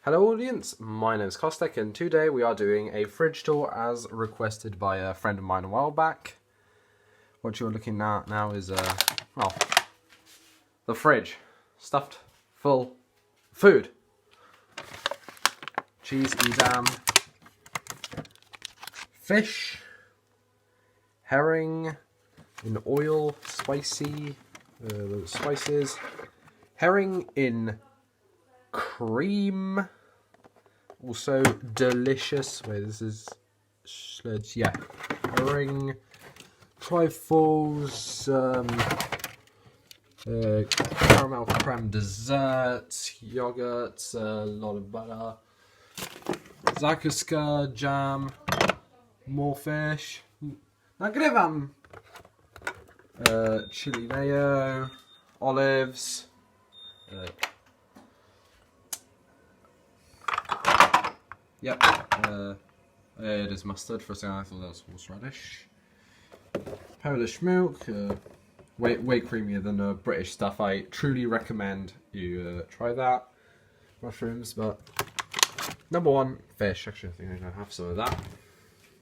Hello audience, my name is Kostek and today we are doing a fridge tour as requested by a friend of mine a while back. What you're looking at now is, well, the fridge. Stuffed full food. Cheese, edam, fish, herring in oil, spicy, spices, herring in cream, also delicious. Wait, this is Schlitz, yeah. Herring, trifles, caramel creme desserts, yogurt, a lot of butter, zakuska, jam, more fish. Nagrywam! Chili mayo, olives, yep, it is mustard. For a second I thought that was horseradish. Polish milk, way creamier than the British stuff. I truly recommend you try that. Mushrooms, but number one, fish. Actually, I think I'm gonna have some of that.